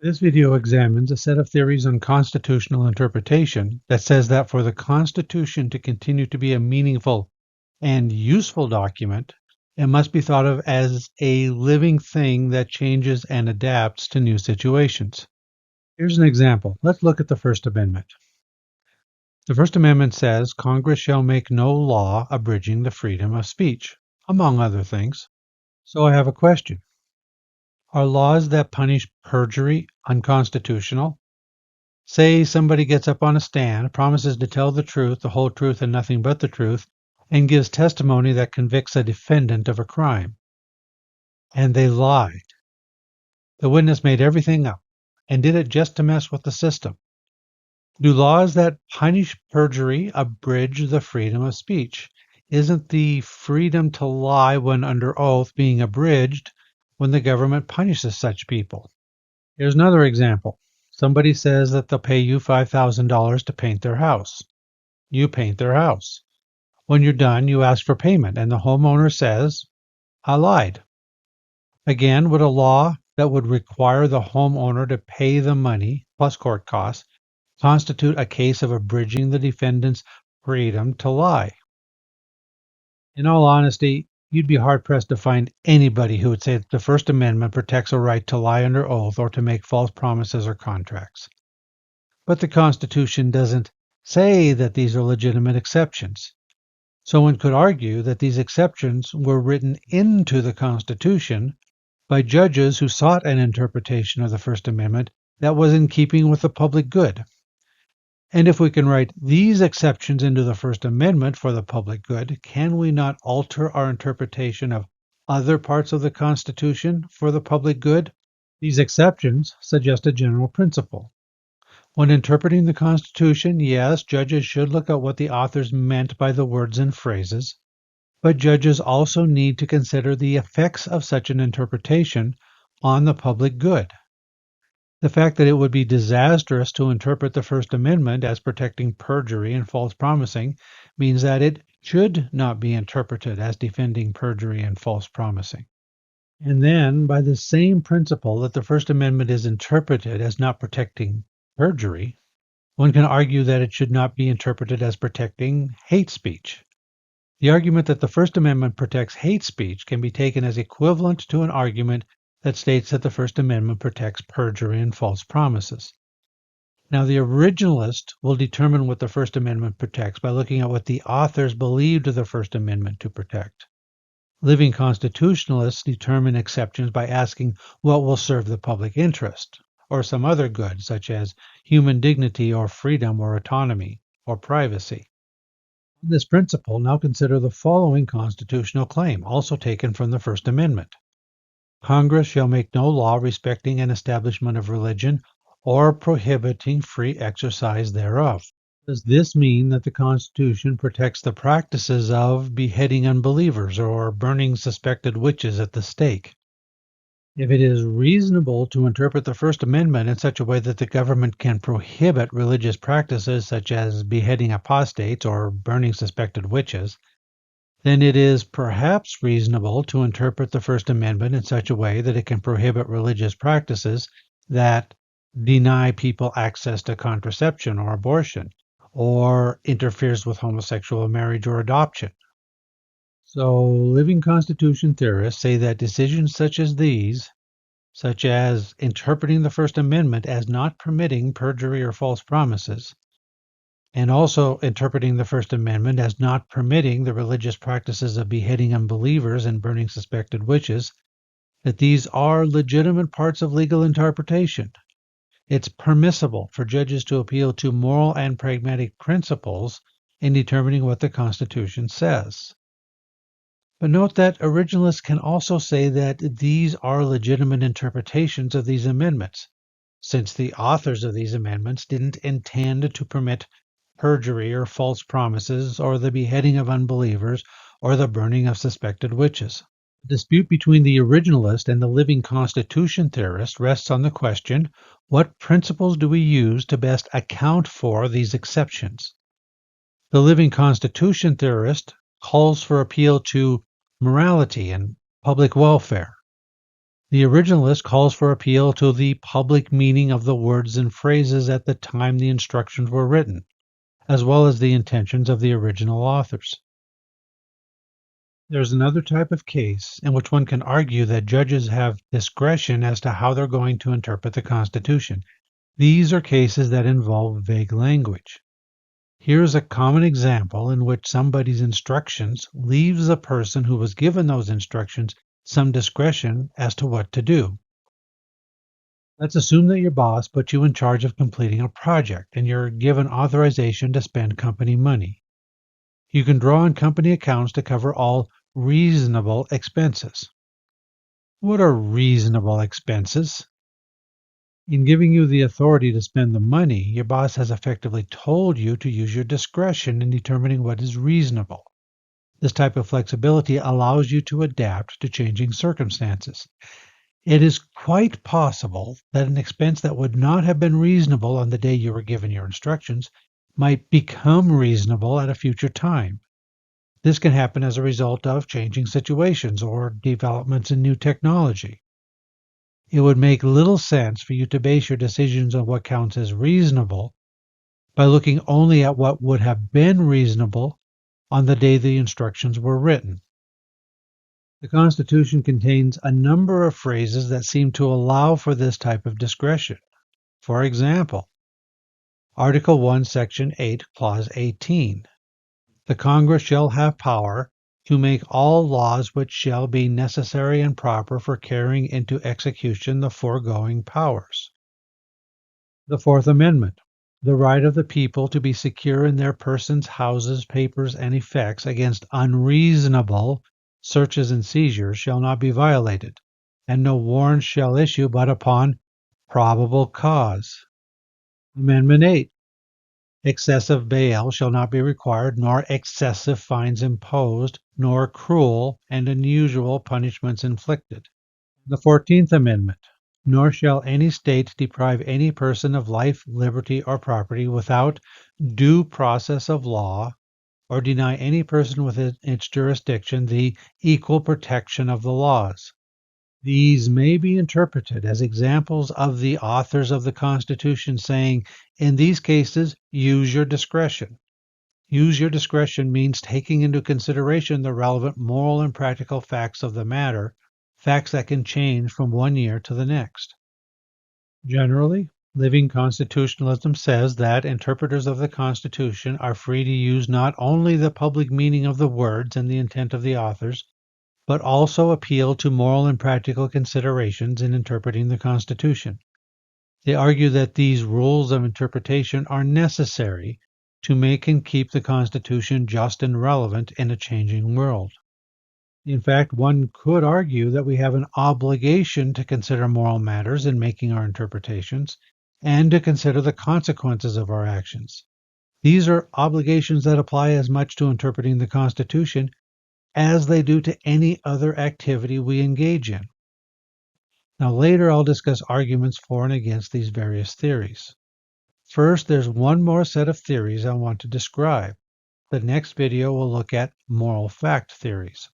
This video examines a set of theories on constitutional interpretation that says that for the Constitution to continue to be a meaningful and useful document, it must be thought of as a living thing that changes and adapts to new situations. Here's an example. Let's look at the First Amendment. The First Amendment says Congress shall make no law abridging the freedom of speech, among other things. So I have a question. Are laws that punish perjury unconstitutional? Say somebody gets up on a stand, promises to tell the truth, the whole truth, and nothing but the truth, and gives testimony that convicts a defendant of a crime. And they lied. The witness made everything up and did it just to mess with the system. Do laws that punish perjury abridge the freedom of speech? Isn't the freedom to lie when under oath being abridged when the government punishes such people? Here's another example. Somebody says that they'll pay you $5,000 to paint their house. You paint their house. When you're done, you ask for payment, and the homeowner says, I lied. Again, would a law that would require the homeowner to pay the money plus court costs constitute a case of abridging the defendant's freedom to lie? In all honesty, you'd be hard-pressed to find anybody who would say that the First Amendment protects a right to lie under oath or to make false promises or contracts. But the Constitution doesn't say that these are legitimate exceptions. So one could argue that these exceptions were written into the Constitution by judges who sought an interpretation of the First Amendment that was in keeping with the public good. And if we can write these exceptions into the First Amendment for the public good, can we not alter our interpretation of other parts of the Constitution for the public good? These exceptions suggest a general principle. When interpreting the Constitution, yes, judges should look at what the authors meant by the words and phrases, but judges also need to consider the effects of such an interpretation on the public good. The fact that it would be disastrous to interpret the First Amendment as protecting perjury and false promising means that it should not be interpreted as defending perjury and false promising. And then, by the same principle that the First Amendment is interpreted as not protecting perjury, one can argue that it should not be interpreted as protecting hate speech. The argument that the First Amendment protects hate speech can be taken as equivalent to an argument that states that the First Amendment protects perjury and false promises. Now, the originalist will determine what the First Amendment protects by looking at what the authors believed the First Amendment to protect. Living constitutionalists determine exceptions by asking what will serve the public interest, or some other good, such as human dignity or freedom or autonomy or privacy. On this principle, now consider the following constitutional claim, also taken from the First Amendment. Congress shall make no law respecting an establishment of religion or prohibiting free exercise thereof. Does this mean that the Constitution protects the practices of beheading unbelievers or burning suspected witches at the stake? If it is reasonable to interpret the First Amendment in such a way that the government can prohibit religious practices such as beheading apostates or burning suspected witches, then it is perhaps reasonable to interpret the First Amendment in such a way that it can prohibit religious practices that deny people access to contraception or abortion, or interferes with homosexual marriage or adoption. So, living Constitution theorists say that decisions such as these, such as interpreting the First Amendment as not permitting perjury or false promises, and also interpreting the First Amendment as not permitting the religious practices of beheading unbelievers and burning suspected witches, that these are legitimate parts of legal interpretation. It's permissible for judges to appeal to moral and pragmatic principles in determining what the Constitution says. But note that originalists can also say that these are legitimate interpretations of these amendments, since the authors of these amendments didn't intend to permit perjury or false promises, or the beheading of unbelievers, or the burning of suspected witches. The dispute between the originalist and the living Constitution theorist rests on the question, what principles do we use to best account for these exceptions? The living Constitution theorist calls for appeal to morality and public welfare. The originalist calls for appeal to the public meaning of the words and phrases at the time the instructions were written, as well as the intentions of the original authors. There's another type of case in which one can argue that judges have discretion as to how they're going to interpret the Constitution. These are cases that involve vague language. Here's a common example in which somebody's instructions leaves the person who was given those instructions some discretion as to what to do. Let's assume that your boss put you in charge of completing a project and you're given authorization to spend company money. You can draw on company accounts to cover all reasonable expenses. What are reasonable expenses? In giving you the authority to spend the money, your boss has effectively told you to use your discretion in determining what is reasonable. This type of flexibility allows you to adapt to changing circumstances. It is quite possible that an expense that would not have been reasonable on the day you were given your instructions might become reasonable at a future time. This can happen as a result of changing situations or developments in new technology. It would make little sense for you to base your decisions on what counts as reasonable by looking only at what would have been reasonable on the day the instructions were written. The Constitution contains a number of phrases that seem to allow for this type of discretion. For example, Article 1, Section 8, Clause 18. The Congress shall have power to make all laws which shall be necessary and proper for carrying into execution the foregoing powers. The Fourth Amendment. The right of the people to be secure in their persons, houses, papers, and effects against unreasonable searches and seizures shall not be violated, and no warrant shall issue but upon probable cause. Amendment 8. Excessive bail shall not be required, nor excessive fines imposed, nor cruel and unusual punishments inflicted. The 14th Amendment. Nor shall any state deprive any person of life, liberty, or property without due process of law, or deny any person within its jurisdiction the equal protection of the laws. These may be interpreted as examples of the authors of the Constitution saying, in these cases, use your discretion. Use your discretion means taking into consideration the relevant moral and practical facts of the matter, facts that can change from one year to the next. Generally, living constitutionalism says that interpreters of the Constitution are free to use not only the public meaning of the words and the intent of the authors, but also appeal to moral and practical considerations in interpreting the Constitution. They argue that these rules of interpretation are necessary to make and keep the Constitution just and relevant in a changing world. In fact, one could argue that we have an obligation to consider moral matters in making our interpretations and to consider the consequences of our actions. These are obligations that apply as much to interpreting the Constitution as they do to any other activity we engage in. Now, later I'll discuss arguments for and against these various theories. First, there's one more set of theories I want to describe. The next video will look at moral fact theories.